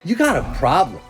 You got a problem.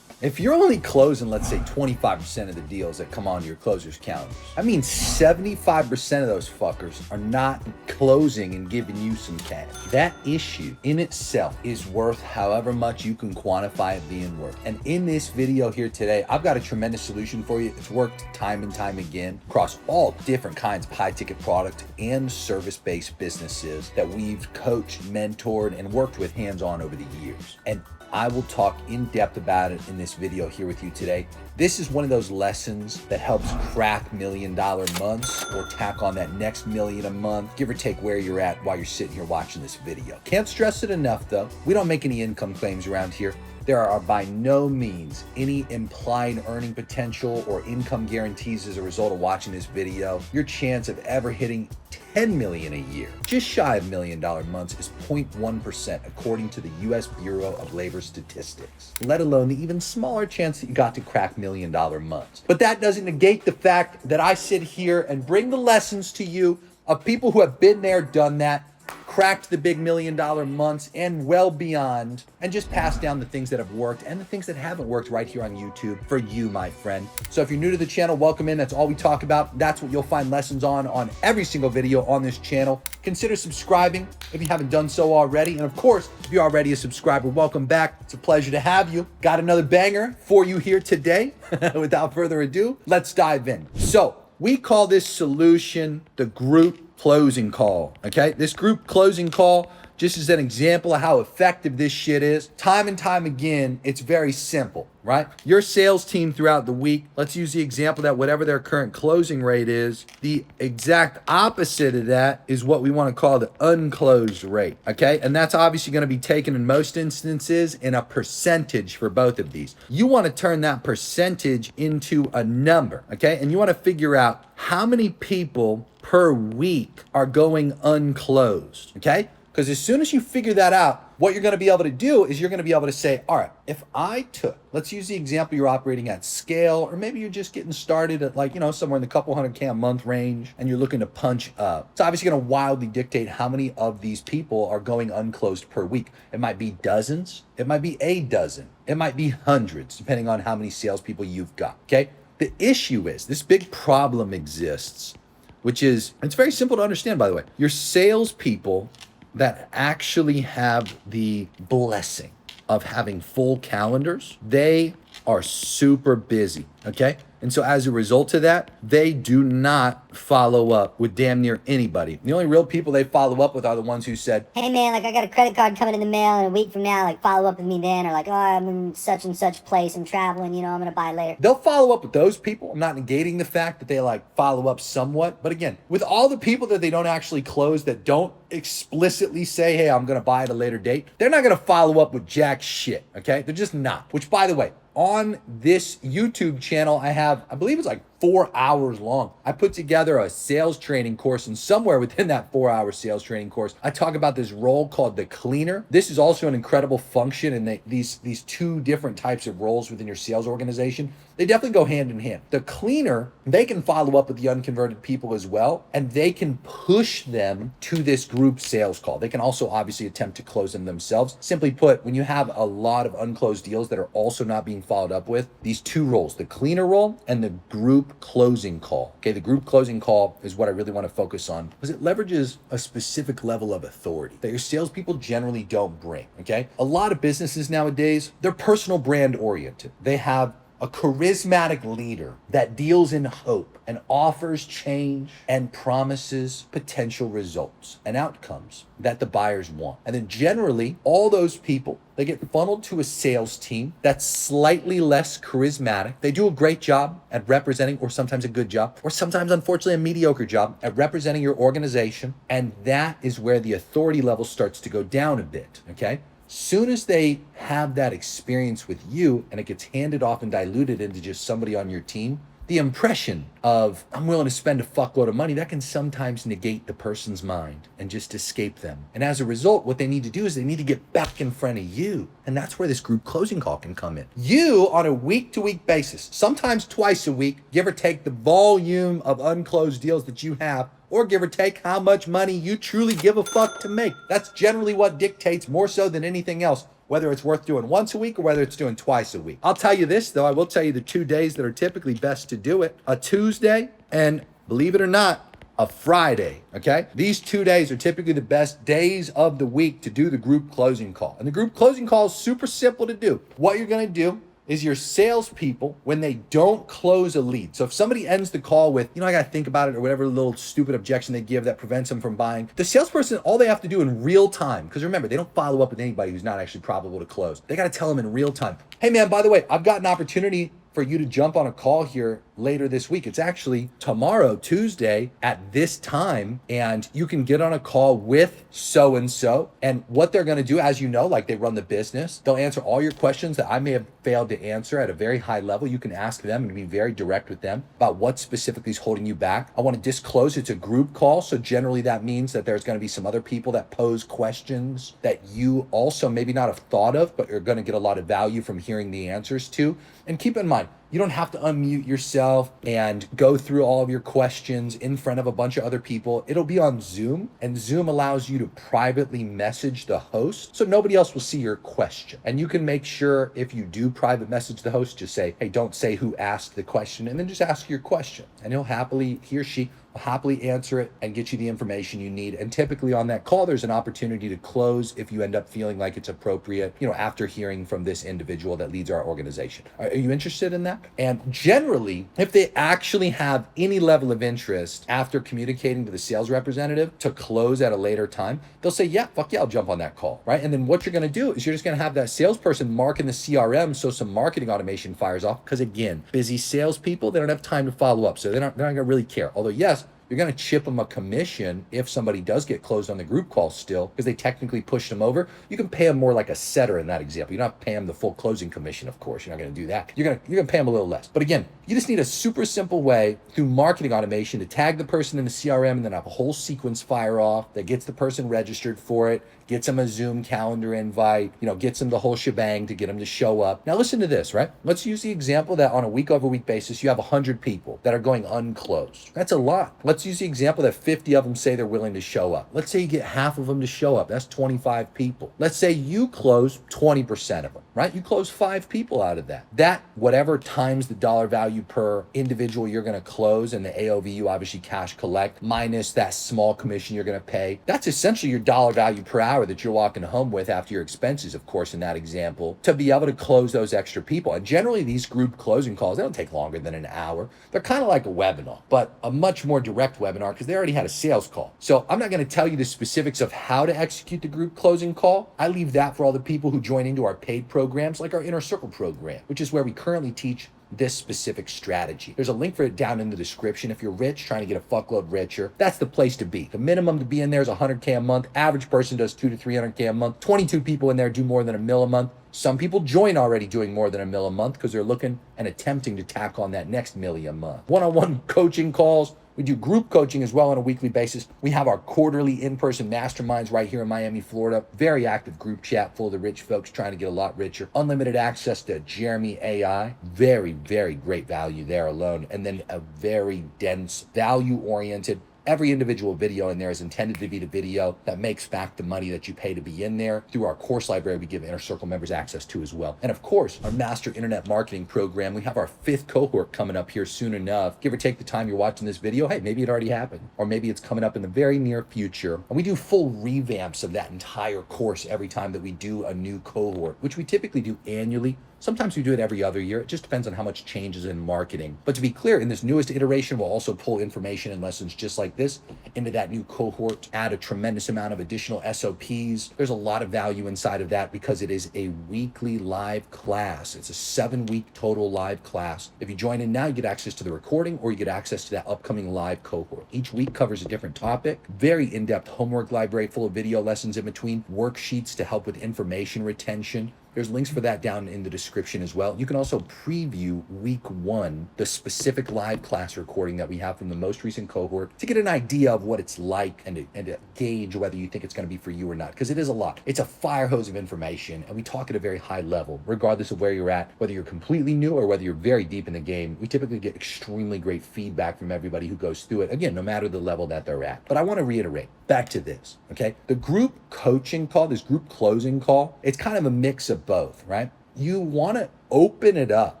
If you're only closing, let's say 25% of the deals that come onto your closers' calendars, that means 75% of those fuckers are not closing and giving you some cash. That issue in itself is worth however much you can quantify it being worth. And in this video here today, I've got a tremendous solution for you. It's worked time and time again across all different kinds of high-ticket product and service-based businesses that we've coached, mentored, and worked with hands-on over the years. And I will talk in depth about it in this video here with you today. This is one of those lessons that helps crack $1 million months or tack on that next million a month, give or take where you're at while you're sitting here watching this video. Can't stress it enough though. We don't make any income claims around here. There are by no means any implied earning potential or income guarantees as a result of watching this video. Your chance of ever hitting 10 million a year, just shy of $1 million months, is 0.1% according to the US Bureau of Labor Statistics, let alone the even smaller chance that you got to crack $1 million months. But that doesn't negate the fact that I sit here and bring the lessons to you of people who have been there, done that, cracked the big $1 million months and well beyond, and just passed down the things that have worked and the things that haven't worked right here on YouTube for you, my friend. So if you're new to the channel, welcome in. That's all we talk about. That's what you'll find lessons on every single video on this channel. Consider subscribing if you haven't done so already. And of course, if you're already a subscriber, welcome back. It's a pleasure to have you. Got another banger for you here today. Without further ado, let's dive in. So we call this solution the group closing call, okay? This group closing call, just as an example of how effective this shit is, time and time again, it's very simple, right? Your sales team throughout the week, let's use the example that whatever their current closing rate is, the exact opposite of that is what we want to call the unclosed rate, okay? And that's obviously going to be taken in most instances in a percentage for both of these. You want to turn that percentage into a number, okay? And you want to figure out how many people per week are going unclosed, okay? Because as soon as you figure that out, what you're going to be able to do is you're going to be able to say, all right, if I took, let's use the example you're operating at scale, or maybe you're just getting started at somewhere in the couple 100K a month range, and you're looking to punch up. It's obviously going to wildly dictate how many of these people are going unclosed per week. It might be dozens. It might be a dozen. It might be hundreds, depending on how many salespeople you've got, okay? The issue is this big problem exists, which is, it's very simple to understand, by the way. Your salespeople that actually have the blessing of having full calendars, they are super busy, okay? And so as a result of that, they do not follow up with damn near anybody. The only real people they follow up with are the ones who said, hey man, I got a credit card coming in the mail in a week from now, follow up with me then, or oh, I'm in such and such place, I'm traveling, I'm gonna buy later. They'll follow up with those people. I'm not negating the fact that they follow up somewhat, but again, with all the people that they don't actually close, that don't explicitly say, hey, I'm gonna buy at a later date, they're not gonna follow up with jack shit, okay? They're just not. Which, by the way, on this YouTube channel, I believe it's 4 hours long. I put together a sales training course, and somewhere within that 4-hour sales training course, I talk about this role called the cleaner. This is also an incredible function, and these two different types of roles within your sales organization, they definitely go hand in hand. The cleaner, they can follow up with the unconverted people as well, and they can push them to this group sales call. They can also obviously attempt to close them themselves. Simply put, when you have a lot of unclosed deals that are also not being followed up with, these two roles, the cleaner role and the group closing call. Okay, the group closing call is what I really want to focus on because it leverages a specific level of authority that your salespeople generally don't bring. Okay, a lot of businesses nowadays, they're personal brand oriented. They have a charismatic leader that deals in hope and offers change and promises potential results and outcomes that the buyers want. And then generally, all those people, they get funneled to a sales team that's slightly less charismatic. They do a great job at representing, or sometimes a good job, or sometimes, unfortunately, a mediocre job at representing your organization. And that is where the authority level starts to go down a bit, okay? Soon as they have that experience with you and it gets handed off and diluted into just somebody on your team, the impression of, I'm willing to spend a fuckload of money, that can sometimes negate the person's mind and just escape them. And as a result, what they need to do is they need to get back in front of you. And that's where this group closing call can come in. You, on a week-to-week basis, sometimes twice a week, give or take the volume of unclosed deals that you have, or give or take how much money you truly give a fuck to make. That's generally what dictates, more so than anything else, whether it's worth doing once a week or whether it's doing twice a week. I'll tell you this though, I will tell you the 2 days that are typically best to do it: a Tuesday and, believe it or not, a Friday, okay? These 2 days are typically the best days of the week to do the group closing call. And the group closing call is super simple to do. What you're gonna do is your salespeople, when they don't close a lead. So if somebody ends the call with, I gotta think about it, or whatever little stupid objection they give that prevents them from buying, the salesperson, all they have to do in real time, because remember, they don't follow up with anybody who's not actually probable to close. They gotta tell them in real time, hey man, by the way, I've got an opportunity for you to jump on a call here later this week. It's actually tomorrow, Tuesday, at this time, and you can get on a call with so-and-so. And what they're gonna do, as you know, like they run the business, they'll answer all your questions that I may have failed to answer at a very high level. You can ask them and be very direct with them about what specifically is holding you back. I wanna disclose it's a group call, so generally that means that there's gonna be some other people that pose questions that you also maybe not have thought of, but you're gonna get a lot of value from hearing the answers to. And keep in mind, you don't have to unmute yourself and go through all of your questions in front of a bunch of other people. It'll be on Zoom, and Zoom allows you to privately message the host so nobody else will see your question. And you can make sure if you do private message the host, just say, hey, don't say who asked the question, and then just ask your question. And he or she will happily answer it and get you the information you need. And typically on that call, there's an opportunity to close if you end up feeling like it's appropriate, after hearing from this individual that leads our organization. Are you interested in that? And generally, if they actually have any level of interest after communicating to the sales representative to close at a later time, they'll say, yeah, fuck yeah, I'll jump on that call, right? And then what you're gonna do is you're just gonna have that salesperson mark in the CRM so some marketing automation fires off, because again, busy salespeople, they don't have time to follow up, so they're not gonna really care. Although yes, you're going to chip them a commission if somebody does get closed on the group call still, because they technically pushed them over. You can pay them more like a setter in that example. You don't have to pay them the full closing commission, of course. You're not going to do that. You're going to pay them a little less. But again, you just need a super simple way through marketing automation to tag the person in the CRM and then have a whole sequence fire off that gets the person registered for it, gets them a Zoom calendar invite, gets them the whole shebang to get them to show up. Now listen to this, right? Let's use the example that on a week over week basis, you have 100 people that are going unclosed. That's a lot. Let's use the example that 50 of them say they're willing to show up. Let's say you get half of them to show up. That's 25 people. Let's say you close 20% of them, right? You close 5 people out of that. That, whatever times the dollar value per individual you're going to close, and the AOV you obviously cash collect, minus that small commission you're going to pay, that's essentially your dollar value per hour that you're walking home with after your expenses, of course, in that example, to be able to close those extra people. And generally these group closing calls, they don't take longer than an hour. They're kind of like a webinar, but a much more direct webinar because they already had a sales call. So I'm not going to tell you the specifics of how to execute the group closing call. I leave that for all the people who join into our paid programs, like our Inner Circle program, which is where we currently teach this specific strategy. There's a link for it down in the description. If you're rich, trying to get a fuckload richer, that's the place to be. The minimum to be in there is 100K a month. Average person does 2 to 300K a month. 22 people in there do more than $1 million a month. Some people join already doing more than $1 million a month because they're looking and attempting to tack on that next $1 million a month. One-on-one coaching calls. We do group coaching as well on a weekly basis. We have our quarterly in-person masterminds right here in Miami, Florida. Very active group chat full of the rich folks trying to get a lot richer. Unlimited access to Jeremy AI. Very, very great value there alone. And then a very dense, value-oriented, every individual video in there is intended to be the video that makes back the money that you pay to be in there. Through our course library, we give Inner Circle members access to as well. And of course, our Master Internet Marketing program, we have our 5th cohort coming up here soon enough. Give or take the time you're watching this video, hey, maybe it already happened, or maybe it's coming up in the very near future. And we do full revamps of that entire course every time that we do a new cohort, which we typically do annually. Sometimes we do it every other year. It just depends on how much changes in marketing. But to be clear, in this newest iteration, we'll also pull information and lessons just like this into that new cohort, add a tremendous amount of additional SOPs. There's a lot of value inside of that because it is a weekly live class. It's a 7-week total live class. If you join in now, you get access to the recording or you get access to that upcoming live cohort. Each week covers a different topic. Very in-depth homework library full of video lessons in between, worksheets to help with information retention. There's links for that down in the description as well. You can also preview week 1, the specific live class recording that we have from the most recent cohort, to get an idea of what it's like and to gauge whether you think it's going to be for you or not, because it is a lot. It's a fire hose of information, and we talk at a very high level, regardless of where you're at, whether you're completely new or whether you're very deep in the game. We typically get extremely great feedback from everybody who goes through it, again, no matter the level that they're at. But I want to reiterate, back to this, okay? The group coaching call, this group closing call, it's kind of a mix of both, right? You want to open it up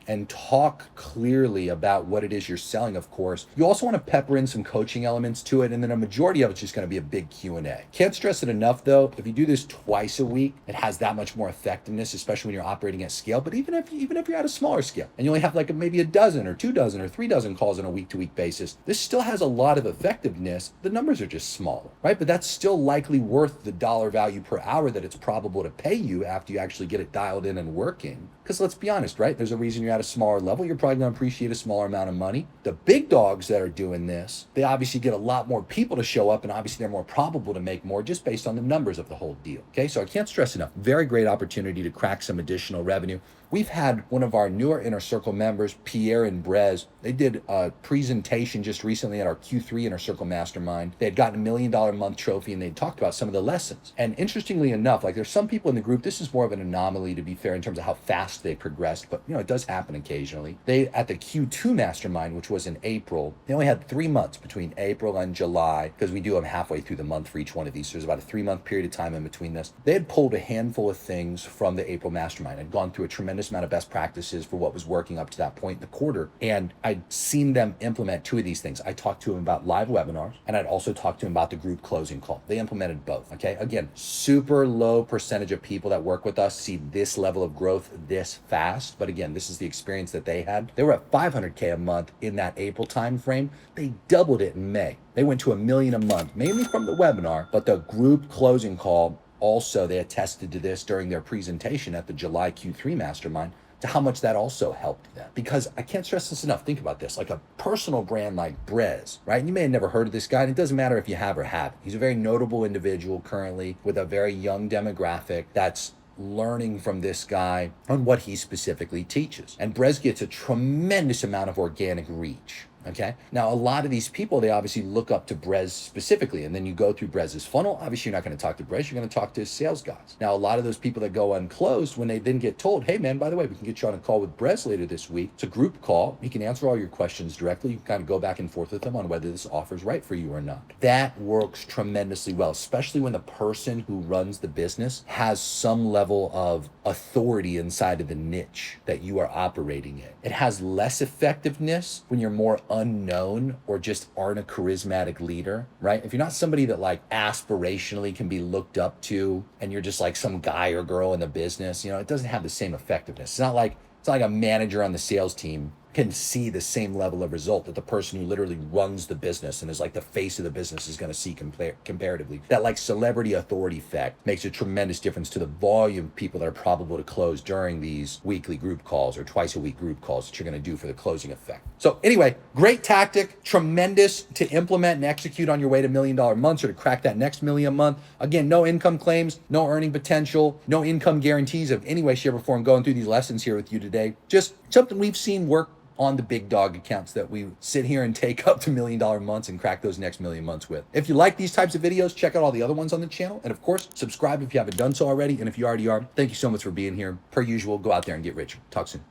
and talk clearly about what it is you're selling, of course. You also want to pepper in some coaching elements to it, and then a majority of it's just going to be a big Q&A. Can't stress it enough, though. If you do this twice a week, it has that much more effectiveness, especially when you're operating at scale. But even if you're at a smaller scale and you only have like maybe a dozen or 2 dozen or 3 dozen calls on a week-to-week basis, this still has a lot of effectiveness. The numbers are just smaller, right? But that's still likely worth the dollar value per hour that it's probable to pay you after you actually get it dialed in and working. Because let's be honest, right? There's a reason you're at a smaller level. You're probably going to appreciate a smaller amount of money. The big dogs that are doing this, they obviously get a lot more people to show up, and obviously they're more probable to make more just based on the numbers of the whole deal. Okay, so I can't stress enough. Very great opportunity to crack some additional revenue. We've had one of our newer Inner Circle members, Pierre and Brez. They did a presentation just recently at our Q3 Inner Circle Mastermind. They had gotten $1 million a month trophy, and they talked about some of the lessons. And interestingly enough, like there's some people in the group, this is more of an anomaly, to be fair, in terms of how fast they progressed, but it does happen occasionally. They, at the Q2 Mastermind, which was in April, they only had 3 months between April and July, because we do them halfway through the month for each one of these. So there's about a 3-month period of time in between this. They had pulled a handful of things from the April Mastermind and gone through a tremendous amount of best practices for what was working up to that point in the quarter. And I'd seen them implement 2 of these things. I talked to them about live webinars, and I'd also talked to them about the group closing call. They implemented both, okay? Again, super low percentage of people that work with us see this level of growth this fast. But again, this is the experience that they had. They were at 500K a month in that April timeframe. They doubled it in May. They went to $1 million a month, mainly from the webinar, but the group closing call also, they attested to this during their presentation at the July Q3 Mastermind, to how much that also helped them. Because I can't stress this enough. Think about this, like a personal brand like Brez, right? You may have never heard of this guy, and it doesn't matter if you have or haven't. He's a very notable individual currently with a very young demographic that's learning from this guy on what he specifically teaches. And Brez gets a tremendous amount of organic reach. Okay. Now, a lot of these people, they obviously look up to Brez specifically, and then you go through Brez's funnel. Obviously, you're not going to talk to Brez. You're going to talk to his sales guys. Now, a lot of those people that go unclosed, when they then get told, hey, man, by the way, we can get you on a call with Brez later this week. It's a group call. He can answer all your questions directly. You can kind of go back and forth with them on whether this offer is right for you or not. That works tremendously well, especially when the person who runs the business has some level of authority inside of the niche that you are operating in. It has less effectiveness when you're more unknown or just aren't a charismatic leader, right? If you're not somebody that like aspirationally can be looked up to, and you're just like some guy or girl in the business, it doesn't have the same effectiveness. It's not like a manager on the sales team can see the same level of result that the person who literally runs the business and is like the face of the business is going to see comparatively. That like celebrity authority effect makes a tremendous difference to the volume of people that are probable to close during these weekly group calls or twice a week group calls that you're going to do for the closing effect. So anyway, great tactic, tremendous to implement and execute on your way to $1 million months or to crack that next $1 million a month. Again, no income claims, no earning potential, no income guarantees of any way, shape, or form going through these lessons here with you today. Just something we've seen work on the big dog accounts that we sit here and take up to $1 million months and crack those next $1 million months with. If you like these types of videos, check out all the other ones on the channel. And of course, subscribe if you haven't done so already. And if you already are, thank you so much for being here. Per usual, go out there and get rich. Talk soon.